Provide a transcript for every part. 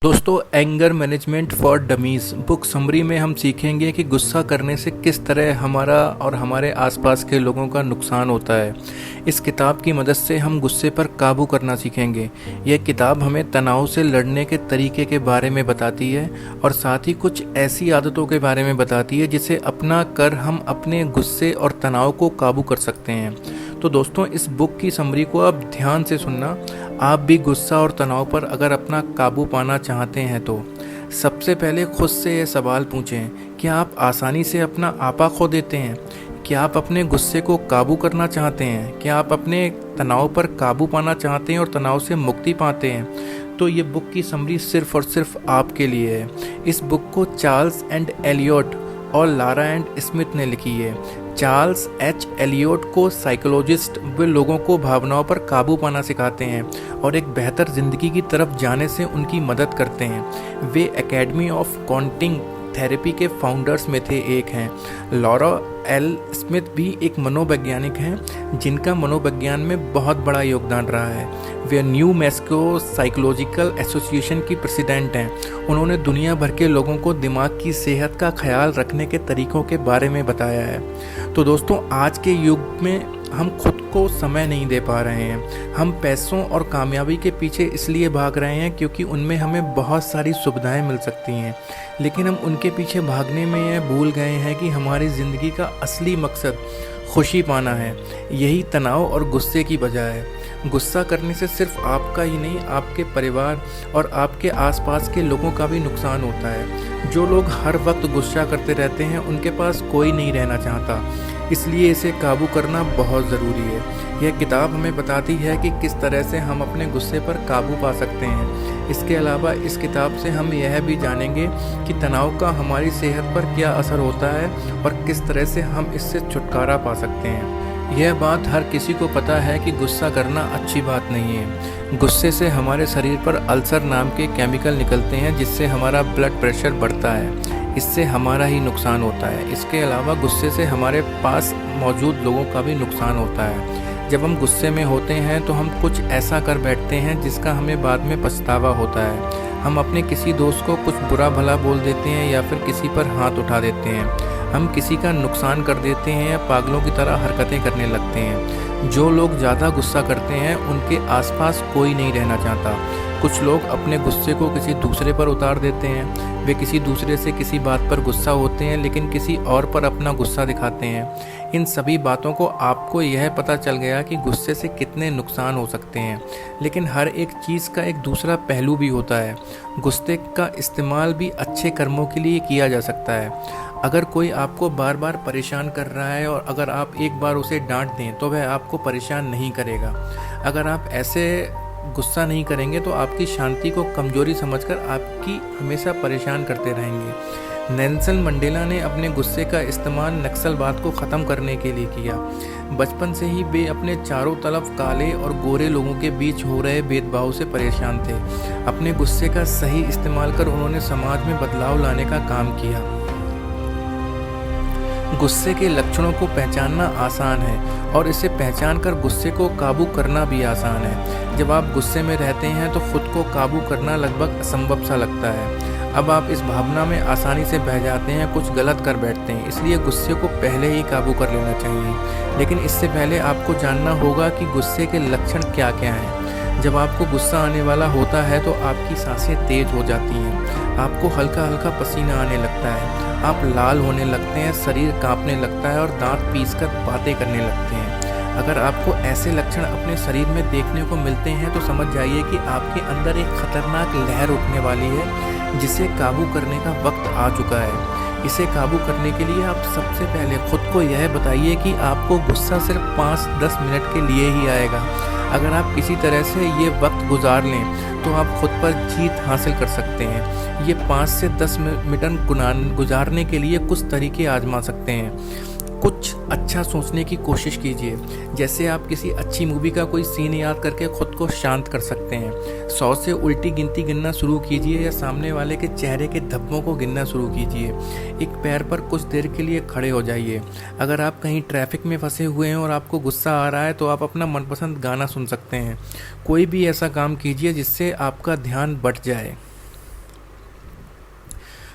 दोस्तों, anger management for dummies book summary में हम सीखेंगे कि गुस्सा करने से किस तरह हमारा और हमारे आसपास के लोगों का नुकसान होता है। इस किताब की मदद से हम गुस्से पर काबू करना सीखेंगे। यह किताब हमें तनाव से लड़ने के तरीके के बारे में बताती है और साथ ही कुछ ऐसी आदतों के बारे में बताती है जिसे अपना कर हम अपने गुस्से और तनाव को काबू कर सकते हैं। तो दोस्तों, इस बुक की समरी को आप ध्यान से सुनना। आप भी गुस्सा और तनाव पर अगर अपना काबू पाना चाहते हैं तो सबसे पहले खुद से ये सवाल पूछें, क्या आप आसानी से अपना आपा खो देते हैं? क्या आप अपने गुस्से को काबू करना चाहते हैं? क्या आप अपने तनाव पर काबू पाना चाहते हैं और तनाव से मुक्ति पाते हैं? तो ये बुक की समरी सिर्फ और सिर्फ आपके लिए है। इस बुक को चार्ल्स एंड एलियट और लारा एंड स्मिथ ने लिखी है। चार्ल्स एच एलियट को साइकोलॉजिस्ट वे लोगों को भावनाओं पर काबू पाना सिखाते हैं और एक बेहतर ज़िंदगी की तरफ जाने से उनकी मदद करते हैं। वे एकेडमी ऑफ काउंटिंग थेरेपी के फाउंडर्स में थे एक हैं। लॉरा एल स्मिथ भी एक मनोवैज्ञानिक हैं जिनका मनोविज्ञान में बहुत बड़ा योगदान रहा है। वे न्यू मैक्सिको साइकोलॉजिकल एसोसिएशन की प्रेसिडेंट हैं। उन्होंने दुनिया भर के लोगों को दिमाग की सेहत का ख्याल रखने के तरीकों के बारे में बताया है। तो दोस्तों, आज के युग में हम खुद को समय नहीं दे पा रहे हैं। हम पैसों और कामयाबी के पीछे इसलिए भाग रहे हैं क्योंकि उनमें हमें बहुत सारी सुविधाएं मिल सकती हैं, लेकिन हम उनके पीछे भागने में यह भूल गए हैं कि हमारी ज़िंदगी का असली मकसद खुशी पाना है। यही तनाव और गुस्से की वजह है। गुस्सा करने से सिर्फ आपका ही नहीं, आपके परिवार और आपके आसपास के लोगों का भी नुकसान होता है। जो लोग हर वक्त गुस्सा करते रहते हैं उनके पास कोई नहीं रहना चाहता, इसलिए इसे काबू करना बहुत ज़रूरी है। यह किताब हमें बताती है कि किस तरह से हम अपने गुस्से पर काबू पा सकते हैं। इसके अलावा इस किताब से हम यह भी जानेंगे कि तनाव का हमारी सेहत पर क्या असर होता है और किस तरह से हम इससे छुटकारा पा सकते हैं। यह बात हर किसी को पता है कि गुस्सा करना अच्छी बात नहीं है। गुस्से से हमारे शरीर पर अल्सर नाम के केमिकल निकलते हैं जिससे हमारा ब्लड प्रेशर बढ़ता है। इससे हमारा ही नुकसान होता है। इसके अलावा गुस्से से हमारे पास मौजूद लोगों का भी नुकसान होता है। जब हम गुस्से में होते हैं तो हम कुछ ऐसा कर बैठते हैं जिसका हमें बाद में पछतावा होता है। हम अपने किसी दोस्त को कुछ बुरा भला बोल देते हैं या फिर किसी पर हाथ उठा देते हैं। हम किसी का नुकसान कर देते हैं या पागलों की तरह हरकतें करने लगते हैं। जो लोग ज़्यादा गुस्सा करते हैं उनके आसपास कोई नहीं रहना चाहता। कुछ लोग अपने गुस्से को किसी दूसरे पर उतार देते हैं। वे किसी दूसरे से किसी बात पर गुस्सा होते हैं लेकिन किसी और पर अपना गुस्सा दिखाते हैं। इन सभी बातों को आपको यह पता चल गया कि गुस्से से कितने नुकसान हो सकते हैं, लेकिन हर एक चीज़ का एक दूसरा पहलू भी होता है। गुस्से का इस्तेमाल भी अच्छे कर्मों के लिए किया जा सकता है। अगर कोई आपको बार बार परेशान कर रहा है और अगर आप एक बार उसे डांट दें तो वह आपको परेशान नहीं करेगा। अगर आप ऐसे गुस्सा नहीं करेंगे तो आपकी शांति को कमजोरी समझकर आपकी हमेशा परेशान करते रहेंगे। नेल्सन मंडेला ने अपने गुस्से का इस्तेमाल नक्सलवाद को ख़त्म करने के लिए किया। बचपन से ही वे अपने चारों तरफ काले और गोरे लोगों के बीच हो रहे भेदभाव से परेशान थे। अपने गुस्से का सही इस्तेमाल कर उन्होंने समाज में बदलाव लाने का काम किया। गुस्से के लक्षणों को पहचानना आसान है और इसे पहचान कर गुस्से को काबू करना भी आसान है। जब आप गुस्से में रहते हैं तो खुद को काबू करना लगभग असंभव सा लगता है। अब आप इस भावना में आसानी से बह जाते हैं, कुछ गलत कर बैठते हैं, इसलिए गुस्से को पहले ही काबू कर लेना चाहिए। लेकिन इससे पहले आपको जानना होगा कि गुस्से के लक्षण क्या क्या हैं। जब आपको गुस्सा आने वाला होता है तो आपकी सांसें तेज हो जाती हैं, आपको हल्का हल्का पसीना आने लगता है, आप लाल होने लगते हैं, शरीर कांपने लगता है और दांत पीसकर बातें करने लगते हैं। अगर आपको ऐसे लक्षण अपने शरीर में देखने को मिलते हैं तो समझ जाइए कि आपके अंदर एक खतरनाक लहर उठने वाली है जिसे काबू करने का वक्त आ चुका है। इसे काबू करने के लिए आप सबसे पहले खुद को यह बताइए कि आपको गुस्सा सिर्फ 5-10 मिनट के लिए ही आएगा। अगर आप किसी तरह से ये वक्त गुजार लें तो आप खुद पर जीत हासिल कर सकते हैं। ये 5 से 10 मिनट गुजारने के लिए कुछ तरीके आजमा सकते हैं। कुछ अच्छा सोचने की कोशिश कीजिए, जैसे आप किसी अच्छी मूवी का कोई सीन याद करके खुद को शांत कर सकते हैं। 100 से उल्टी गिनती गिनना शुरू कीजिए या सामने वाले के चेहरे के धब्बों को गिनना शुरू कीजिए। एक पैर पर कुछ देर के लिए खड़े हो जाइए। अगर आप कहीं ट्रैफिक में फंसे हुए हैं और आपको गुस्सा आ रहा है तो आप अपना मनपसंद गाना सुन सकते हैं। कोई भी ऐसा काम कीजिए जिससे आपका ध्यान बट जाए।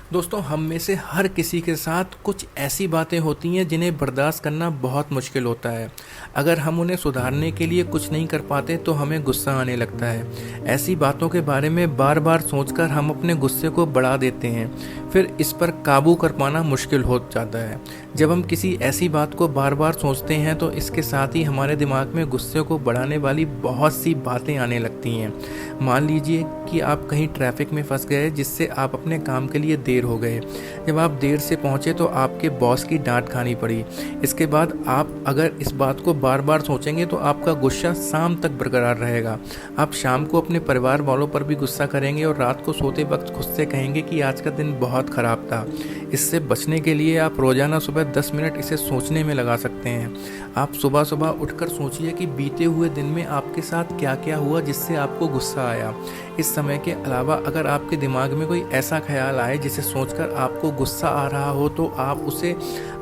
दोस्तों, हम में से हर किसी के साथ कुछ ऐसी बातें होती हैं जिन्हें बर्दाश्त करना बहुत मुश्किल होता है। अगर हम उन्हें सुधारने के लिए कुछ नहीं कर पाते तो हमें गुस्सा आने लगता है। ऐसी बातों के बारे में बार बार सोचकर हम अपने गुस्से को बढ़ा देते हैं, फिर इस पर काबू कर पाना मुश्किल हो जाता है। जब हम किसी ऐसी बात को बार बार सोचते हैं तो इसके साथ ही हमारे दिमाग में गुस्से को बढ़ाने वाली बहुत सी बातें आने लगती हैं। मान लीजिए कि आप कहीं ट्रैफिक में फंस गए जिससे आप अपने काम के लिए देर हो गए। जब आप देर से पहुंचे तो आपके बॉस की डांट खानी पड़ी। इसके बाद आप अगर इस बात को बार बार सोचेंगे तो आपका गुस्सा शाम तक बरकरार रहेगा। आप शाम को अपने परिवार वालों पर भी गुस्सा करेंगे और रात को सोते वक्त खुद से कहेंगे कि आज का दिन बहुत ख़राब था। इससे बचने के लिए आप रोज़ाना सुबह 10 मिनट इसे सोचने में लगा सकते हैं। आप सुबह सुबह उठकर सोचिए कि बीते हुए दिन में आपके साथ क्या क्या हुआ जिससे आपको गुस्सा आया। इस समय के अलावा अगर आपके दिमाग में कोई ऐसा ख्याल आए जिसे सोचकर आपको गुस्सा आ रहा हो तो आप उसे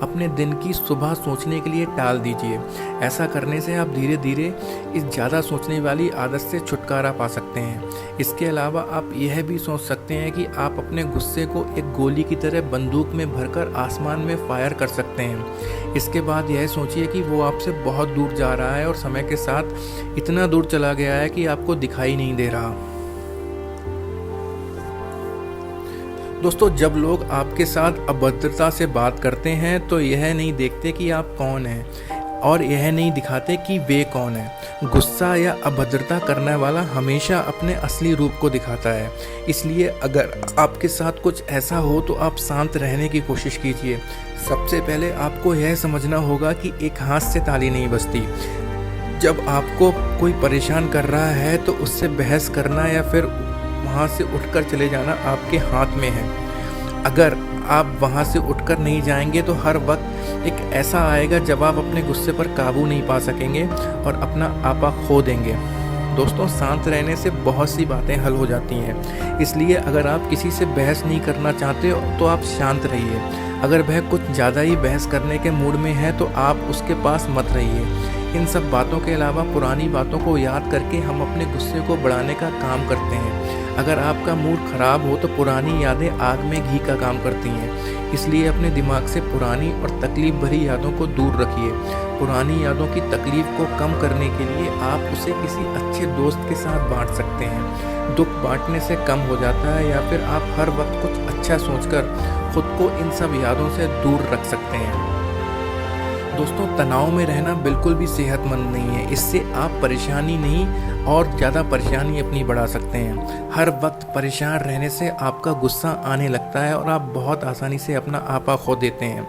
अपने दिन की सुबह सोचने के लिए टाल दीजिए। ऐसा करने से आप धीरे धीरे इस ज़्यादा सोचने वाली आदत से छुटकारा पा सकते हैं। इसके अलावा आप यह भी सोच सकते हैं कि आप अपने गुस्से को एक गोली की तरह बंदूक में भरकर आसमान में फायर कर सकते हैं। इसके बाद यह सोचिए कि वो आपसे बहुत दूर जा रहा है और समय के साथ इतना दूर चला गया है कि आपको दिखाई नहीं दे रहा। दोस्तों, जब लोग आपके साथ अभद्रता से बात करते हैं तो यह नहीं देखते कि आप कौन हैं और यह नहीं दिखाते कि वे कौन हैं। गुस्सा या अभद्रता करने वाला हमेशा अपने असली रूप को दिखाता है। इसलिए अगर आपके साथ कुछ ऐसा हो तो आप शांत रहने की कोशिश कीजिए। सबसे पहले आपको यह समझना होगा कि एक हाथ से ताली नहीं बजती। जब आपको कोई परेशान कर रहा है तो उससे बहस करना या फिर वहाँ से उठकर चले जाना आपके हाथ में है। अगर आप वहाँ से उठकर नहीं जाएंगे तो हर वक्त एक ऐसा आएगा जब आप अपने गुस्से पर काबू नहीं पा सकेंगे और अपना आपा खो देंगे। दोस्तों, शांत रहने से बहुत सी बातें हल हो जाती हैं। इसलिए अगर आप किसी से बहस नहीं करना चाहते तो आप शांत रहिए। अगर वह कुछ ज़्यादा ही बहस करने के मूड में है तो आप उसके पास मत रहिए। इन सब बातों के अलावा पुरानी बातों को याद करके हम अपने गुस्से को बढ़ाने का काम करते हैं। अगर आपका मूड खराब हो तो पुरानी यादें आग में घी का काम करती हैं। इसलिए अपने दिमाग से पुरानी और तकलीफ भरी यादों को दूर रखिए। पुरानी यादों की तकलीफ को कम करने के लिए आप उसे किसी अच्छे दोस्त के साथ बांट सकते हैं। दुख बांटने से कम हो जाता है या फिर आप हर वक्त कुछ अच्छा सोचकर खुद को इन सब यादों से दूर रख सकते हैं। दोस्तों, तनाव में रहना बिल्कुल भी सेहतमंद नहीं है। इससे आप परेशानी नहीं और ज़्यादा परेशानी अपनी बढ़ा सकते हैं। हर वक्त परेशान रहने से आपका गुस्सा आने लगता है और आप बहुत आसानी से अपना आपा खो देते हैं।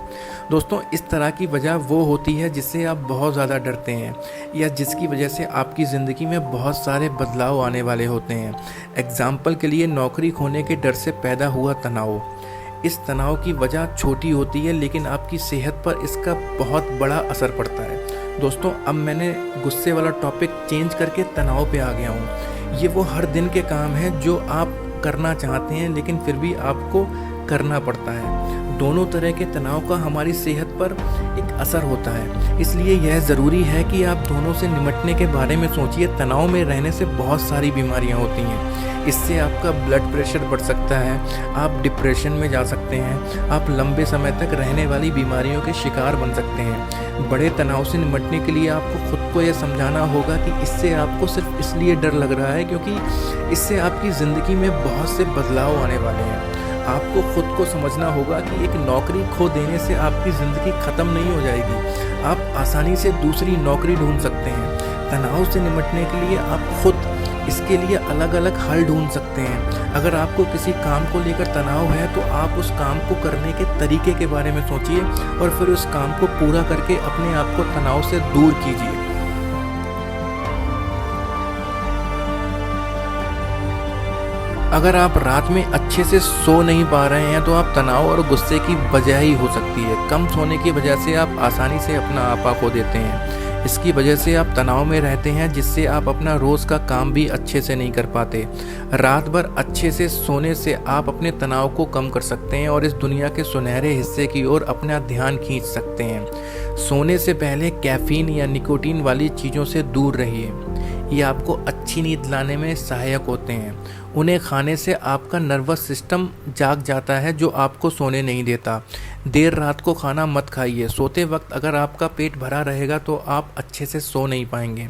दोस्तों, इस तरह की वजह वो होती है जिससे आप बहुत ज़्यादा डरते हैं या जिसकी वजह से आपकी ज़िंदगी में बहुत सारे बदलाव आने वाले होते हैं। एग्जाम्पल के लिए नौकरी खोने के डर से पैदा हुआ तनाव। इस तनाव की वजह छोटी होती है लेकिन आपकी सेहत पर इसका बहुत बड़ा असर पड़ता है। दोस्तों, अब मैंने गुस्से वाला टॉपिक चेंज करके तनाव पे आ गया हूँ। ये वो हर दिन के काम है जो आप करना चाहते हैं लेकिन फिर भी आपको करना पड़ता है। दोनों तरह के तनाव का हमारी सेहत पर एक असर होता है। इसलिए यह ज़रूरी है कि आप दोनों से निपटने के बारे में सोचिए। तनाव में रहने से बहुत सारी बीमारियां होती हैं। इससे आपका ब्लड प्रेशर बढ़ सकता है, आप डिप्रेशन में जा सकते हैं, आप लंबे समय तक रहने वाली बीमारियों के शिकार बन सकते हैं। बड़े तनाव से निपटने के लिए आपको खुद को यह समझाना होगा कि इससे आपको सिर्फ इसलिए डर लग रहा है क्योंकि इससे आपकी ज़िंदगी में बहुत से बदलाव आने वाले हैं। आपको खुद को समझना होगा कि एक नौकरी खो देने से आपकी ज़िंदगी ख़त्म नहीं हो जाएगी। आप आसानी से दूसरी नौकरी ढूंढ सकते हैं। तनाव से निपटने के लिए आप खुद इसके लिए अलग अलग हल ढूंढ सकते हैं। अगर आपको किसी काम को लेकर तनाव है तो आप उस काम को करने के तरीके के बारे में सोचिए और फिर उस काम को पूरा करके अपने आप को तनाव से दूर कीजिए। अगर आप रात में अच्छे से सो नहीं पा रहे हैं तो आप तनाव और गुस्से की वजह ही हो सकती है। कम सोने की वजह से आप आसानी से अपना आपा खो देते हैं। इसकी वजह से आप तनाव में रहते हैं जिससे आप अपना रोज़ का काम भी अच्छे से नहीं कर पाते। रात भर अच्छे से सोने से आप अपने तनाव को कम कर सकते हैं और इस दुनिया के सुनहरे हिस्से की ओर अपना ध्यान खींच सकते हैं। सोने से पहले कैफीन या निकोटीन वाली चीज़ों से दूर रहिए। ये आपको अच्छी नींद लाने में सहायक होते हैं। उन्हें खाने से आपका नर्वस सिस्टम जाग जाता है जो आपको सोने नहीं देता। देर रात को खाना मत खाइए। सोते वक्त अगर आपका पेट भरा रहेगा तो आप अच्छे से सो नहीं पाएंगे।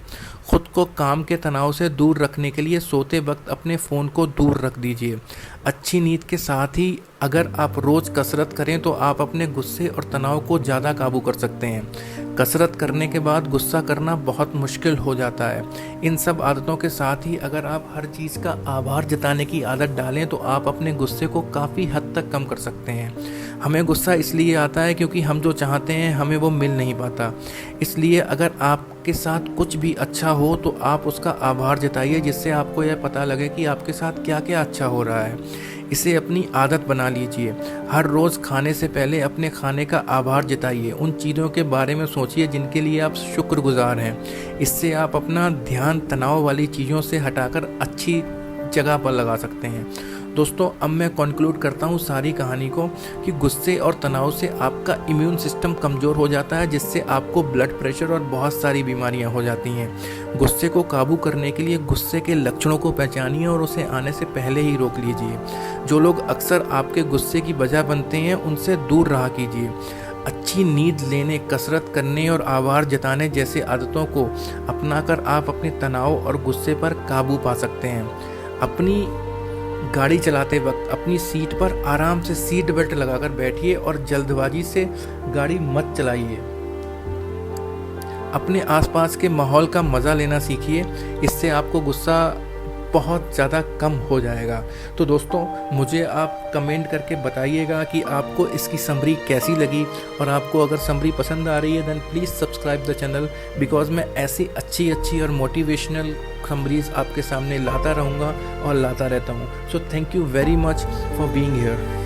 खुद को काम के तनाव से दूर रखने के लिए सोते वक्त अपने फ़ोन को दूर रख दीजिए। अच्छी नींद के साथ ही अगर आप रोज़ कसरत करें तो आप अपने गुस्से और तनाव को ज़्यादा काबू कर सकते हैं। कसरत करने के बाद गुस्सा करना बहुत मुश्किल हो जाता है। इन सब आदतों के साथ ही अगर आप हर चीज़ का आभार जताने की आदत डालें तो आप अपने गुस्से को काफ़ी हद तक कम कर सकते हैं। हमें गुस्सा इसलिए आता है क्योंकि हम जो चाहते हैं हमें वो मिल नहीं पाता। इसलिए अगर आपके साथ कुछ भी अच्छा हो तो आप उसका आभार जताइए, जिससे आपको यह पता लगे कि आपके साथ क्या क्या अच्छा हो रहा है। इसे अपनी आदत बना लीजिए। हर रोज़ खाने से पहले अपने खाने का आभार जताइए। उन चीज़ों के बारे में सोचिए जिनके लिए आप शुक्रगुजार हैं। इससे आप अपना ध्यान तनाव वाली चीज़ों से हटाकर अच्छी जगह पर लगा सकते हैं। दोस्तों, अब मैं कंक्लूड करता हूँ सारी कहानी को कि गुस्से और तनाव से आपका इम्यून सिस्टम कमज़ोर हो जाता है, जिससे आपको ब्लड प्रेशर और बहुत सारी बीमारियाँ हो जाती हैं। गुस्से को काबू करने के लिए गुस्से के लक्षणों को पहचानिए और उसे आने से पहले ही रोक लीजिए। जो लोग अक्सर आपके गुस्से की वजह बनते हैं उनसे दूर रहा कीजिए। अच्छी नींद लेने, कसरत करने और आभार जताने जैसे आदतों को अपनाकर आप अपने तनाव और गुस्से पर काबू पा सकते हैं। अपनी गाड़ी चलाते वक्त अपनी सीट पर आराम से सीट बेल्ट लगाकर बैठिए और जल्दबाजी से गाड़ी मत चलाइए। अपने आसपास के माहौल का मज़ा लेना सीखिए। इससे आपको गुस्सा बहुत ज़्यादा कम हो जाएगा। तो दोस्तों, मुझे आप कमेंट करके बताइएगा कि आपको इसकी समरी कैसी लगी, और आपको अगर समरी पसंद आ रही है then please subscribe the channel, because मैं ऐसी अच्छी और मोटिवेशनल समरीज़ आपके सामने लाता रहूँगा और लाता रहता हूँ। So thank you very much for being here.